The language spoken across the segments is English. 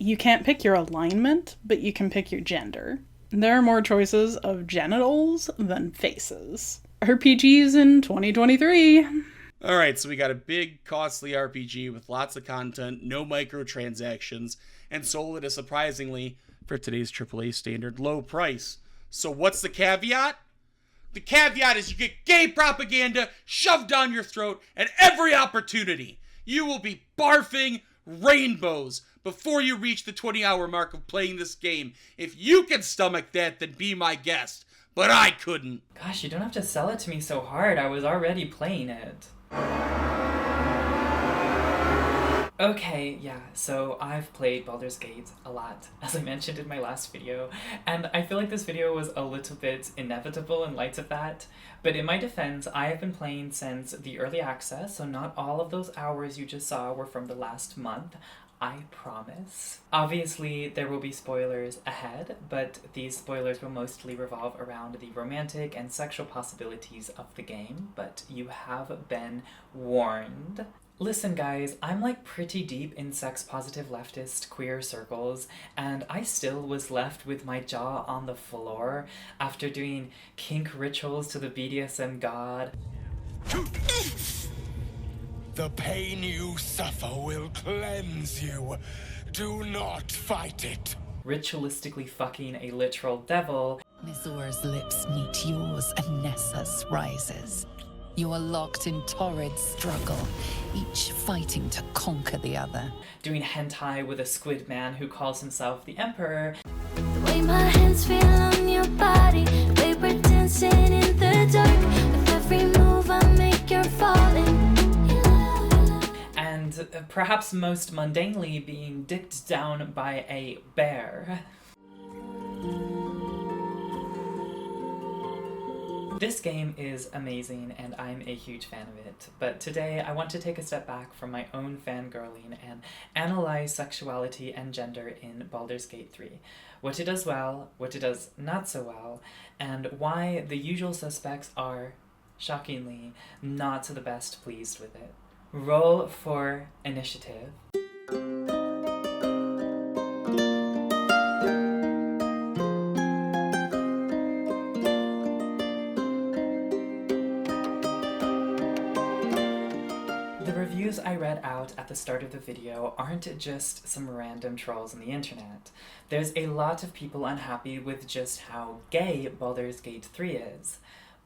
You can't pick your alignment, but you can pick your gender. There are more choices of genitals than faces. RPGs in 2023. Alright, so we got a big, costly RPG with lots of content, no microtransactions, and sold at a surprisingly, for today's AAA standard, low price. So what's the caveat? The caveat is you get gay propaganda shoved down your throat at every opportunity. You will be barfing rainbows before you reach the 20-hour mark of playing this game. If you can stomach that, then be my guest. But I couldn't. Gosh, you don't have to sell it to me so hard. I was already playing it. Okay, yeah, so I've played Baldur's Gate a lot, as I mentioned in my last video, and I feel like this video was a little bit inevitable in light of that, but in my defense, I have been playing since the early access, so not all of those hours you just saw were from the last month. I promise. Obviously, there will be spoilers ahead, but these spoilers will mostly revolve around the romantic and sexual possibilities of the game, but you have been warned. Listen guys, I'm like pretty deep in sex-positive leftist queer circles, and I still was left with my jaw on the floor after doing kink rituals to the BDSM god. The pain you suffer will cleanse you. Do not fight it. Ritualistically fucking a literal devil. Mizora's lips meet yours and Nessa's rises. You are locked in torrid struggle, each fighting to conquer the other. Doing hentai with a squid man who calls himself the Emperor. The way my hands feel on your body, the way we're dancing in the dark. With every move I make, you're falling. And perhaps most mundanely being dicked down by a bear. This game is amazing and I'm a huge fan of it, but today I want to take a step back from my own fangirling and analyze sexuality and gender in Baldur's Gate 3. What it does well, what it does not so well, and why the usual suspects are, shockingly, not the best pleased with it. Roll for initiative. I read out at the start of the video aren't just some random trolls on the internet. There's a lot of people unhappy with just how gay Baldur's Gate 3 is.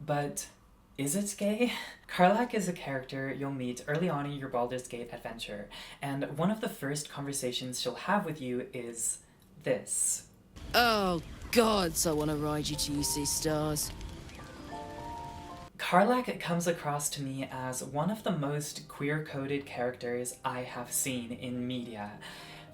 But is it gay? Karlach is a character you'll meet early on in your Baldur's Gate adventure, and one of the first conversations she'll have with you is this. Oh gods, I want to ride you till you see stars. Karlach comes across to me as one of the most queer-coded characters I have seen in media.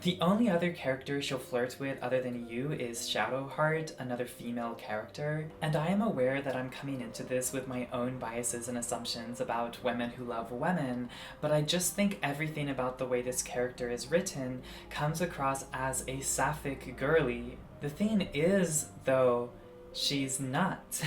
The only other character she'll flirt with other than you is Shadowheart, another female character, and I am aware that I'm coming into this with my own biases and assumptions about women who love women, but I just think everything about the way this character is written comes across as a sapphic girly. The thing is, though, she's not.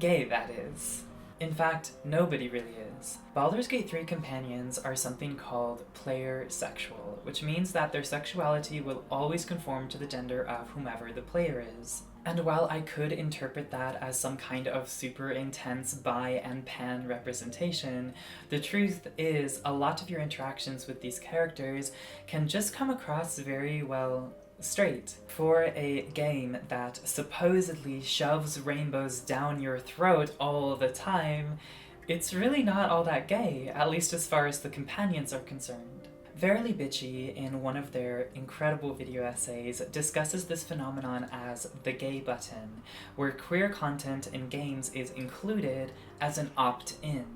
Gay, that is. In fact, nobody really is. Baldur's Gate 3 companions are something called player sexual, which means that their sexuality will always conform to the gender of whomever the player is. And while I could interpret that as some kind of super intense bi and pan representation, the truth is a lot of your interactions with these characters can just come across very, well, straight. For a game that supposedly shoves rainbows down your throat all the time, it's really not all that gay, at least as far as the companions are concerned. Verily Bitchy, in one of their incredible video essays, discusses this phenomenon as the gay button, where queer content in games is included as an opt-in.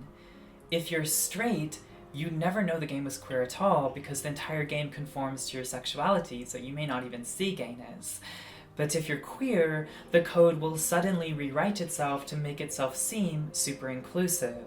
If you're straight, you never know the game is queer at all because the entire game conforms to your sexuality, so you may not even see gayness. But if you're queer, the code will suddenly rewrite itself to make itself seem super inclusive.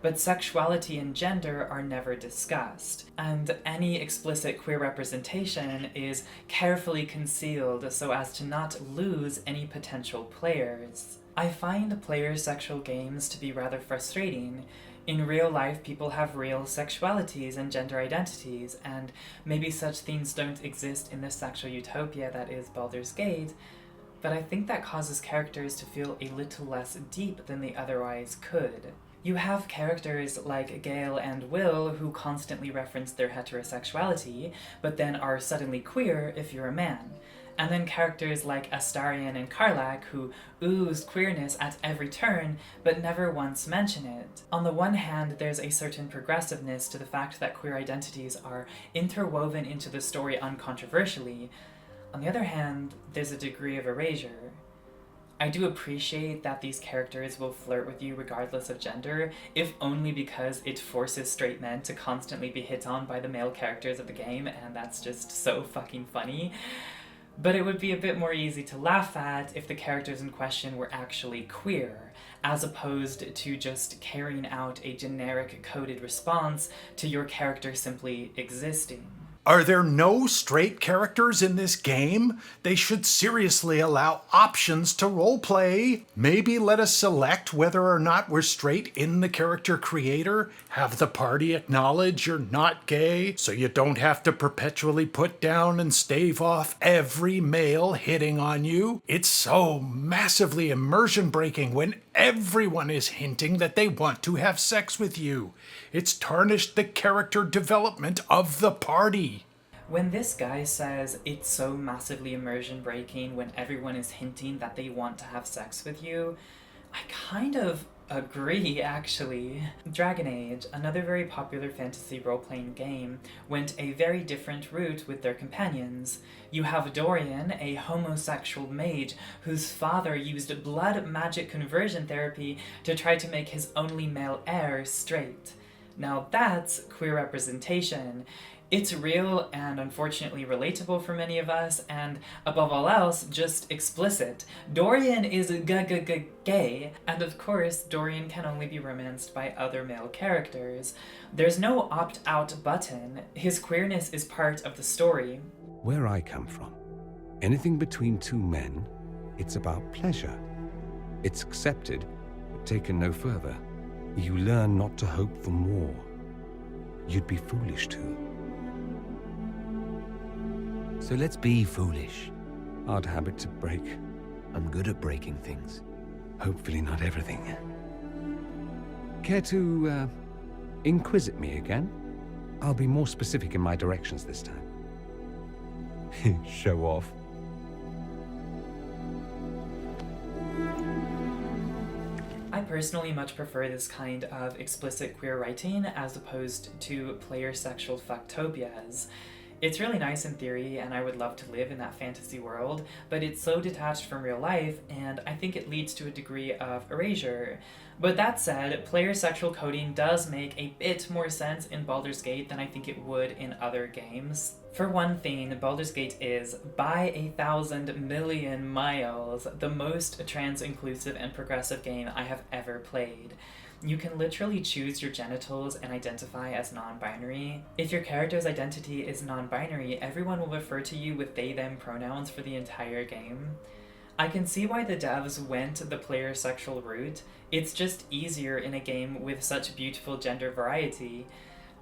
But sexuality and gender are never discussed, and any explicit queer representation is carefully concealed so as to not lose any potential players. I find player sexual games to be rather frustrating. In real life, people have real sexualities and gender identities, and maybe such things don't exist in the sexual utopia that is Baldur's Gate, but I think that causes characters to feel a little less deep than they otherwise could. You have characters like Gale and Will who constantly reference their heterosexuality, but then are suddenly queer if you're a man. And then characters like Astarion and Karlach who ooze queerness at every turn, but never once mention it. On the one hand, there's a certain progressiveness to the fact that queer identities are interwoven into the story uncontroversially. On the other hand, there's a degree of erasure. I do appreciate that these characters will flirt with you regardless of gender, if only because it forces straight men to constantly be hit on by the male characters of the game, and that's just so fucking funny. But it would be a bit more easy to laugh at if the characters in question were actually queer, as opposed to just carrying out a generic coded response to your character simply existing. Are there no straight characters in this game? They should seriously allow options to roleplay. Maybe let us select whether or not we're straight in the character creator. Have the party acknowledge you're not gay, so you don't have to perpetually put down and stave off every male hitting on you. It's so massively immersion breaking when everyone is hinting that they want to have sex with you. It's tarnished the character development of the party. When this guy says it's so massively immersion breaking when everyone is hinting that they want to have sex with you, I kind of agree, actually. Dragon Age, another very popular fantasy role-playing game, went a very different route with their companions. You have Dorian, a homosexual mage whose father used blood magic conversion therapy to try to make his only male heir straight. Now that's queer representation. It's real and unfortunately relatable for many of us, and above all else, just explicit. Dorian is gay, and of course, Dorian can only be romanced by other male characters. There's no opt-out button. His queerness is part of the story. Where I come from, anything between two men, it's about pleasure. It's accepted, but taken no further. You learn not to hope for more. You'd be foolish to. So let's be foolish. Hard habit to break. I'm good at breaking things. Hopefully not everything. Care to, inquisit me again? I'll be more specific in my directions this time. Show off. I personally much prefer this kind of explicit queer writing as opposed to player sexual fucktopias. It's really nice in theory, and I would love to live in that fantasy world, but it's so detached from real life, and I think it leads to a degree of erasure. But that said, player sexual coding does make a bit more sense in Baldur's Gate than I think it would in other games. For one thing, Baldur's Gate is, by 1,000 million miles, the most trans-inclusive and progressive game I have ever played. You can literally choose your genitals and identify as non-binary. If your character's identity is non-binary, everyone will refer to you with they/them pronouns for the entire game. I can see why the devs went the player sexual route. It's just easier in a game with such beautiful gender variety.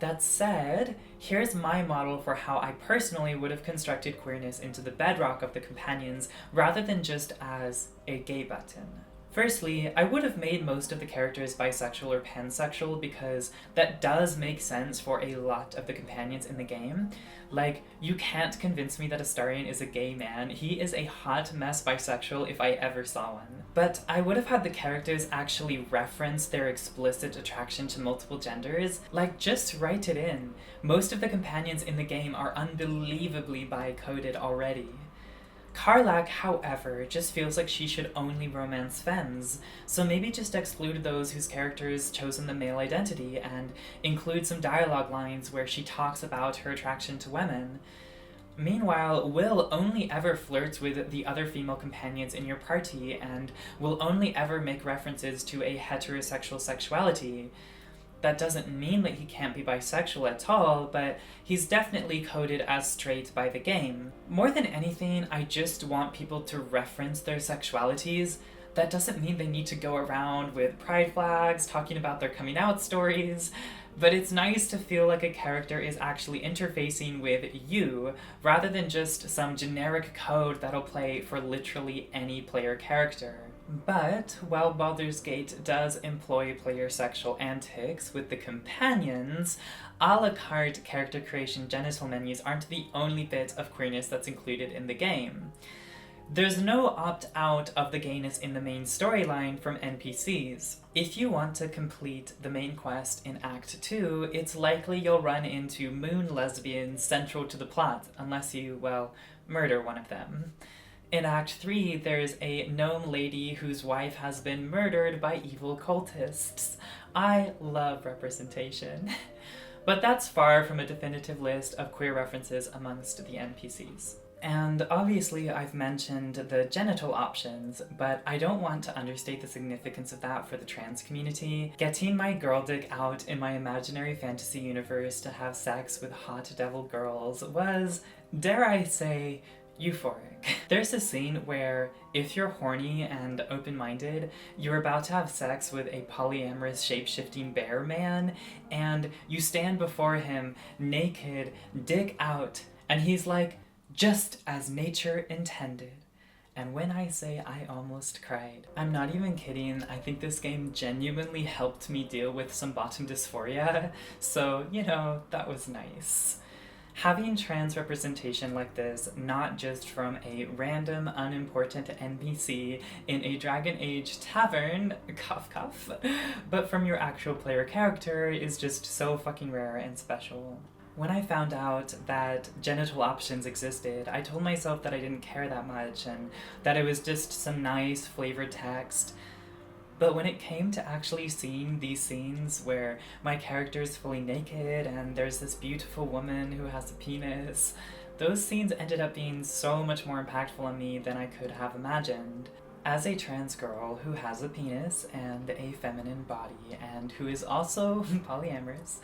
That said, here's my model for how I personally would have constructed queerness into the bedrock of the companions rather than just as a gay button. Firstly, I would have made most of the characters bisexual or pansexual because that does make sense for a lot of the companions in the game. Like, you can't convince me that Astarion is a gay man. He is a hot mess bisexual if I ever saw one. But I would have had the characters actually reference their explicit attraction to multiple genders. Like, just write it in. Most of the companions in the game are unbelievably bi-coded already. Karlach, however, just feels like she should only romance femmes, so maybe just exclude those whose characters chosen the male identity and include some dialogue lines where she talks about her attraction to women. Meanwhile, Will only ever flirts with the other female companions in your party and will only ever make references to a heterosexual sexuality. That doesn't mean that he can't be bisexual at all, but he's definitely coded as straight by the game. More than anything, I just want people to reference their sexualities. That doesn't mean they need to go around with pride flags talking about their coming out stories, but it's nice to feel like a character is actually interfacing with you rather than just some generic code that'll play for literally any player character. But while Baldurs Gate does employ player sexual antics with the companions, a la carte character creation genital menus aren't the only bit of queerness that's included in the game. There's no opt-out of the gayness in the main storyline from NPCs. If you want to complete the main quest in Act 2, it's likely you'll run into moon lesbians central to the plot, unless you, well, murder one of them. In Act 3, there's a gnome lady whose wife has been murdered by evil cultists. I love representation. But that's far from a definitive list of queer references amongst the NPCs. And obviously I've mentioned the genital options, but I don't want to understate the significance of that for the trans community. Getting my girl dick out in my imaginary fantasy universe to have sex with hot devil girls was, dare I say, euphoric. There's a scene where, if you're horny and open-minded, you're about to have sex with a polyamorous shape-shifting bear man, and you stand before him naked, dick out, and he's like, just as nature intended. And when I say I almost cried, I'm not even kidding. I think this game genuinely helped me deal with some bottom dysphoria, so, you know, that was nice. Having trans representation like this, not just from a random, unimportant NPC in a Dragon Age tavern, cough cough, but from your actual player character is just so fucking rare and special. When I found out that genital options existed, I told myself that I didn't care that much and that it was just some nice flavored text. But when it came to actually seeing these scenes where my character is fully naked and there's this beautiful woman who has a penis, those scenes ended up being so much more impactful on me than I could have imagined. As a trans girl who has a penis and a feminine body and who is also polyamorous,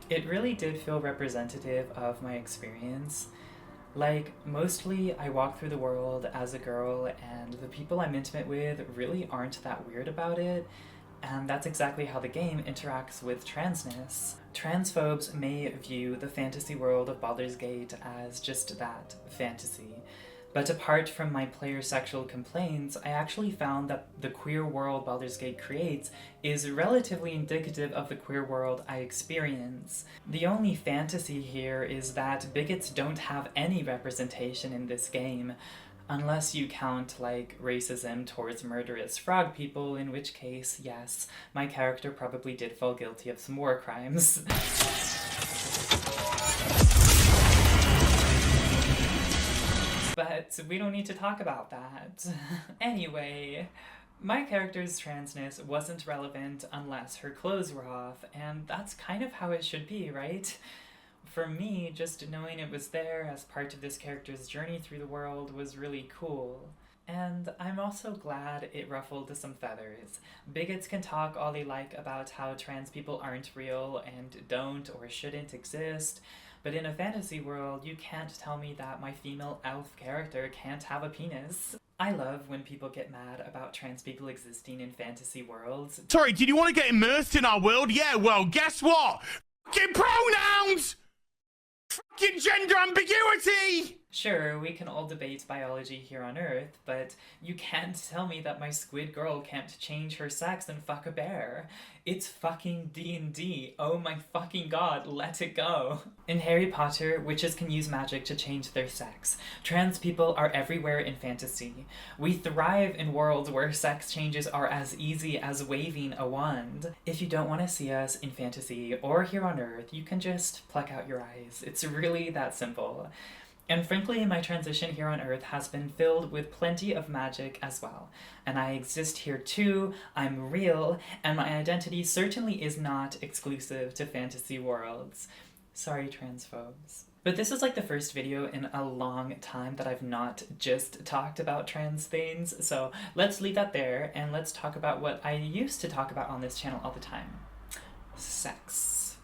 it really did feel representative of my experience. Like, mostly I walk through the world as a girl and the people I'm intimate with really aren't that weird about it, and that's exactly how the game interacts with transness. Transphobes may view the fantasy world of Baldurs Gate as just that, fantasy. But apart from my player sexual complaints, I actually found that the queer world Baldurs Gate creates is relatively indicative of the queer world I experience. The only fantasy here is that bigots don't have any representation in this game, unless you count, like, racism towards murderous frog people, in which case, yes, my character probably did fall guilty of some war crimes. But we don't need to talk about that. Anyway, my character's transness wasn't relevant unless her clothes were off, and that's kind of how it should be, right? For me, just knowing it was there as part of this character's journey through the world was really cool. And I'm also glad it ruffled some feathers. Bigots can talk all they like about how trans people aren't real and don't or shouldn't exist, but in a fantasy world, you can't tell me that my female elf character can't have a penis. I love when people get mad about trans people existing in fantasy worlds. Sorry, did you want to get immersed in our world? Yeah, well, guess what? Fucking pronouns! Fucking gender ambiguity! Sure, we can all debate biology here on Earth, but you can't tell me that my squid girl can't change her sex and fuck a bear. It's fucking D&D. Oh my fucking god, let it go. In Harry Potter, witches can use magic to change their sex. Trans people are everywhere in fantasy. We thrive in worlds where sex changes are as easy as waving a wand. If you don't want to see us in fantasy or here on Earth, you can just pluck out your eyes. It's really that simple. And frankly, my transition here on Earth has been filled with plenty of magic as well. And I exist here too, I'm real, and my identity certainly is not exclusive to fantasy worlds. Sorry, transphobes. But this is like the first video in a long time that I've not just talked about trans things, so let's leave that there and let's talk about what I used to talk about on this channel all the time. Sex.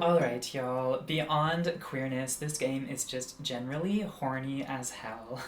Alright. Alright, y'all, beyond queerness, this game is just generally horny as hell.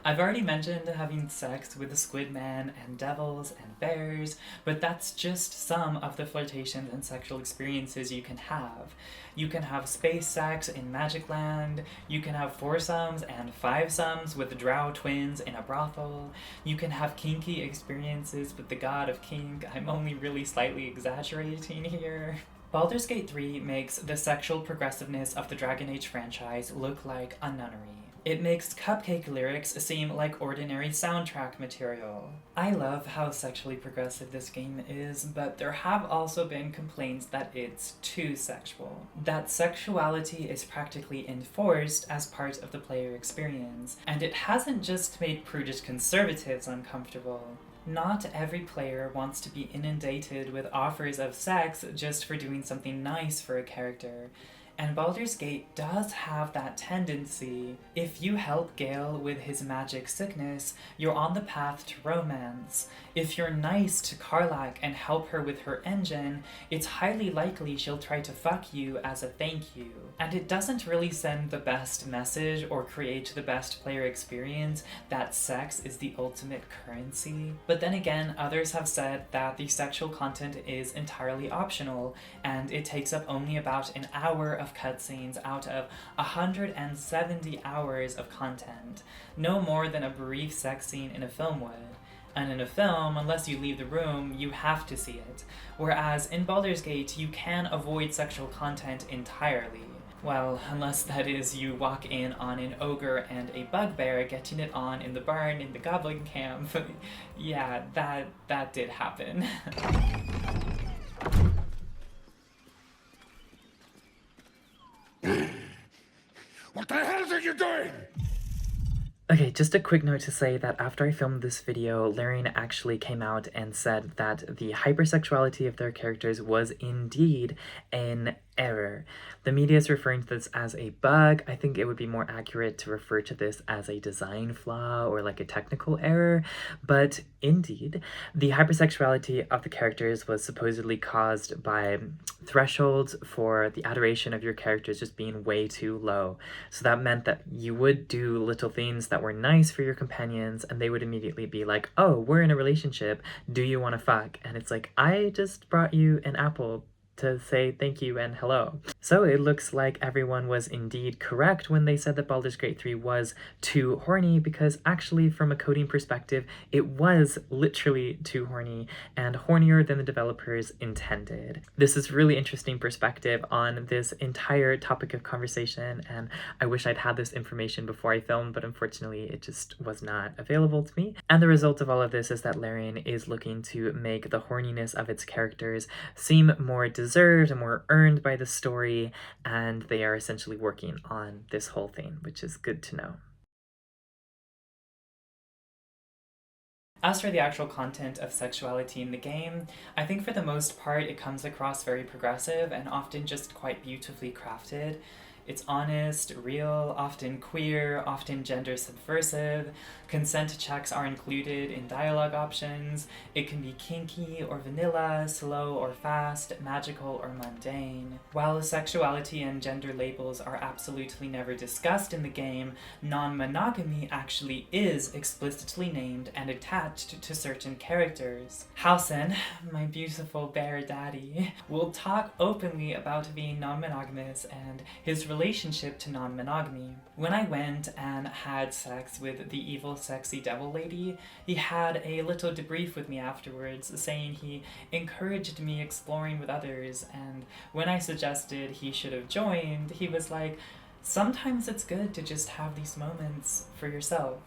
I've already mentioned having sex with squid men and devils and bears, but that's just some of the flirtations and sexual experiences you can have. You can have space sex in Magic Land, you can have foursomes and fivesomes with drow twins in a brothel, you can have kinky experiences with the god of kink. I'm only really slightly exaggerating here. Baldurs Gate 3 makes the sexual progressiveness of the Dragon Age franchise look like a nunnery. It makes cupcake lyrics seem like ordinary soundtrack material. I love how sexually progressive this game is, but there have also been complaints that it's too sexual. That sexuality is practically enforced as part of the player experience, and it hasn't just made prudish conservatives uncomfortable. Not every player wants to be inundated with offers of sex just for doing something nice for a character. And Baldur's Gate does have that tendency. If you help Gale with his magic sickness, you're on the path to romance. If you're nice to Karlach and help her with her engine, it's highly likely she'll try to fuck you as a thank you. And it doesn't really send the best message or create the best player experience that sex is the ultimate currency. But then again, others have said that the sexual content is entirely optional, and it takes up only about an hour of cutscenes out of 170 hours of content, no more than a brief sex scene in a film would. And in a film, unless you leave the room, you have to see it, whereas in Baldur's Gate, you can avoid sexual content entirely. Well, unless that is you walk in on an ogre and a bugbear getting it on in the barn in the goblin camp. Yeah, that did happen. What the hell are you doing? Okay, just a quick note to say that after I filmed this video, Larian actually came out and said that the hypersexuality of their characters was indeed an error. The media is referring to this as a bug. I think it would be more accurate to refer to this as a design flaw or like a technical error, but indeed, the hypersexuality of the characters was supposedly caused by thresholds for the adoration of your characters just being way too low. So that meant that you would do little things that were nice for your companions and they would immediately be like, oh, we're in a relationship, do you want to fuck? And it's like, I just brought you an apple to say thank you and hello. So it looks like everyone was indeed correct when they said that Baldur's Gate 3 was too horny, because actually from a coding perspective, it was literally too horny and hornier than the developers intended. This is really interesting perspective on this entire topic of conversation, and I wish I'd had this information before I filmed, but unfortunately it just was not available to me. And the result of all of this is that Larian is looking to make the horniness of its characters seem more deserved and more earned by the story, and they are essentially working on this whole thing, which is good to know. As for the actual content of sexuality in the game, I think for the most part it comes across very progressive and often just quite beautifully crafted. It's honest, real, often queer, often gender subversive. Consent checks are included in dialogue options. It can be kinky or vanilla, slow or fast, magical or mundane. While sexuality and gender labels are absolutely never discussed in the game, non-monogamy actually is explicitly named and attached to certain characters. Halsin, my beautiful bear daddy, will talk openly about being non-monogamous and his relationship to non-monogamy. When I went and had sex with the evil sexy devil lady, he had a little debrief with me afterwards, saying he encouraged me exploring with others, and when I suggested he should have joined, he was like, sometimes it's good to just have these moments for yourself.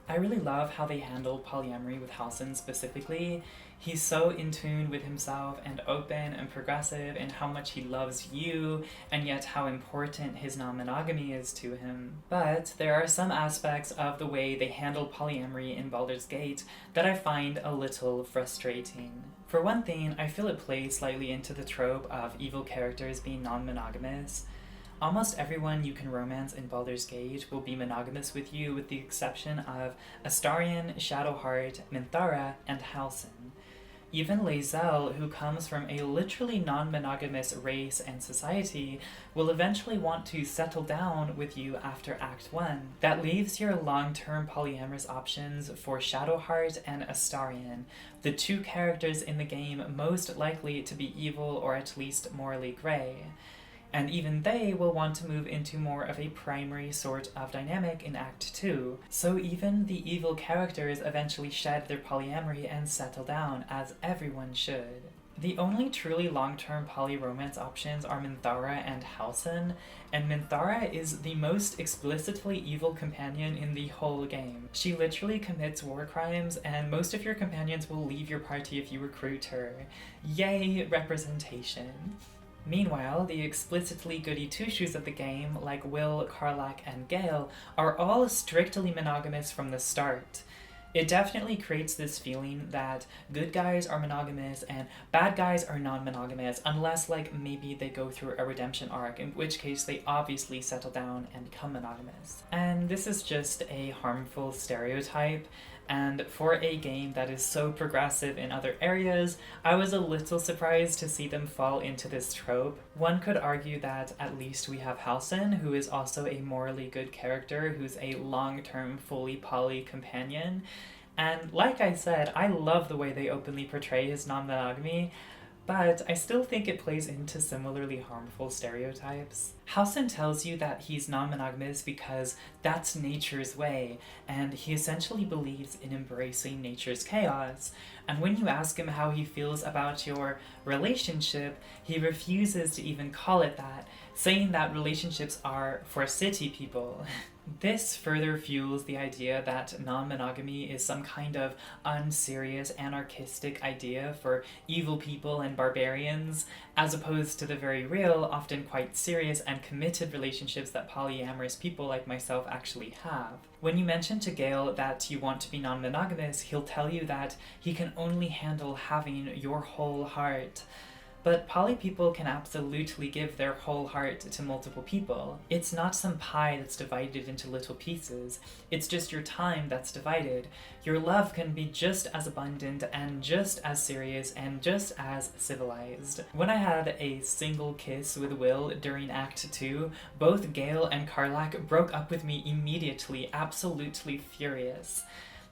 I really love how they handle polyamory with Halsin specifically. He's so in tune with himself and open and progressive in how much he loves you, and yet how important his non-monogamy is to him. But there are some aspects of the way they handle polyamory in Baldur's Gate that I find a little frustrating. For one thing, I feel it plays slightly into the trope of evil characters being non-monogamous. Almost everyone you can romance in Baldur's Gate will be monogamous with you, with the exception of Astarion, Shadowheart, Minthara, and Halsin. Even Lae'zel, who comes from a literally non-monogamous race and society, will eventually want to settle down with you after Act 1. That leaves your long-term polyamorous options for Shadowheart and Astarion, the two characters in the game most likely to be evil or at least morally grey. And even they will want to move into more of a primary sort of dynamic in Act 2. So even the evil characters eventually shed their polyamory and settle down, as everyone should. The only truly long-term poly-romance options are Minthara and Halsin, and Minthara is the most explicitly evil companion in the whole game. She literally commits war crimes, and most of your companions will leave your party if you recruit her. Yay, representation! Meanwhile, the explicitly goody two-shoes of the game, like Will, Karlach, and Gale, are all strictly monogamous from the start. It definitely creates this feeling that good guys are monogamous and bad guys are non-monogamous, unless like maybe they go through a redemption arc, in which case they obviously settle down and become monogamous. And this is just a harmful stereotype. And for a game that is so progressive in other areas, I was a little surprised to see them fall into this trope. One could argue that at least we have Halsin, who is also a morally good character, who's a long-term, fully poly companion. And like I said, I love the way they openly portray his non-monogamy, but I still think it plays into similarly harmful stereotypes. Halsin tells you that he's non-monogamous because that's nature's way, and he essentially believes in embracing nature's chaos. And when you ask him how he feels about your relationship, he refuses to even call it that, saying that relationships are for city people. This further fuels the idea that non-monogamy is some kind of unserious, anarchistic idea for evil people and barbarians, as opposed to the very real, often quite serious and committed relationships that polyamorous people like myself actually have. When you mention to Gale that you want to be non-monogamous, he'll tell you that he can only handle having your whole heart. But poly people can absolutely give their whole heart to multiple people. It's not some pie that's divided into little pieces. It's just your time that's divided. Your love can be just as abundant and just as serious and just as civilized. When I had a single kiss with Will during Act 2, both Gale and Karlach broke up with me immediately, absolutely furious.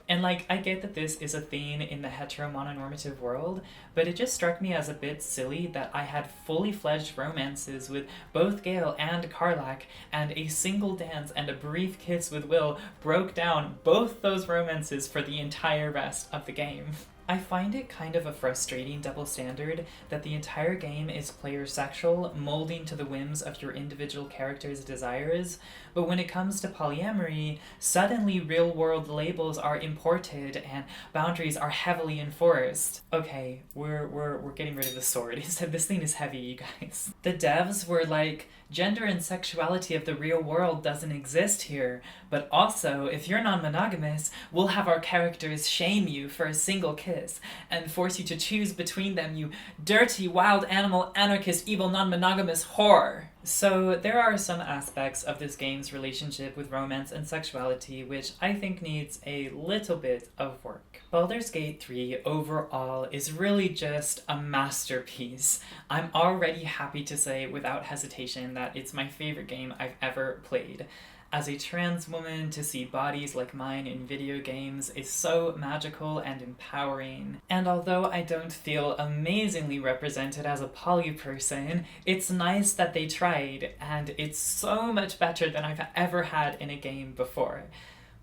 And like, I get that this is a thing in the heteromononormative world, but it just struck me as a bit silly that I had fully fledged romances with both Gale and Karlach, and a single dance and a brief kiss with Will broke down both those romances for the entire rest of the game. I find it kind of a frustrating double standard that the entire game is player sexual, molding to the whims of your individual character's desires, but when it comes to polyamory, suddenly real-world labels are imported and boundaries are heavily enforced. Okay, we're getting rid of the sword. This thing is heavy, you guys. The devs were like, gender and sexuality of the real world doesn't exist here, but also, if you're non-monogamous, we'll have our characters shame you for a single kiss and force you to choose between them, you dirty, wild animal, anarchist, evil, non-monogamous whore. So there are some aspects of this game's relationship with romance and sexuality which I think needs a little bit of work. Baldurs Gate 3 overall is really just a masterpiece. I'm already happy to say without hesitation that it's my favorite game I've ever played. As a trans woman, to see bodies like mine in video games is so magical and empowering. And although I don't feel amazingly represented as a poly person, it's nice that they tried, and it's so much better than I've ever had in a game before.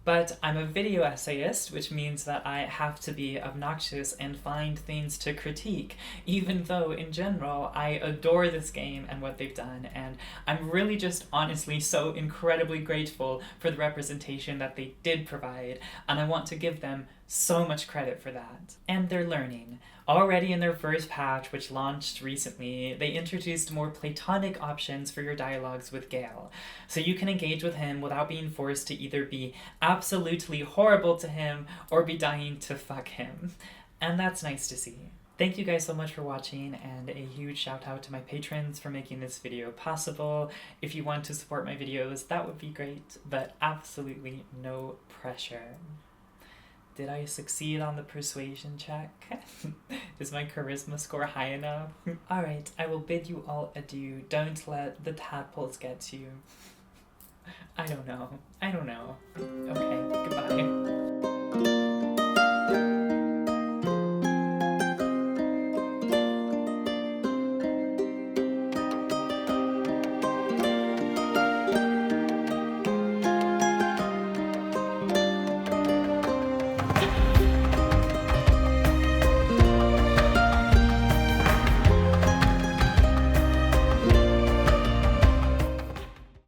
But I'm a video essayist, which means that I have to be obnoxious and find things to critique, even though in general I adore this game and what they've done, and I'm really just honestly so incredibly grateful for the representation that they did provide, and I want to give them so much credit for that. And they're learning. Already in their first patch, which launched recently, they introduced more platonic options for your dialogues with Gale, so you can engage with him without being forced to either be absolutely horrible to him or be dying to fuck him. And that's nice to see. Thank you guys so much for watching, and a huge shout out to my patrons for making this video possible. If you want to support my videos, that would be great, but absolutely no pressure. Did I succeed on the persuasion check? Is my charisma score high enough? Alright, I will bid you all adieu. Don't let the tadpoles get you. I don't know. Okay, goodbye.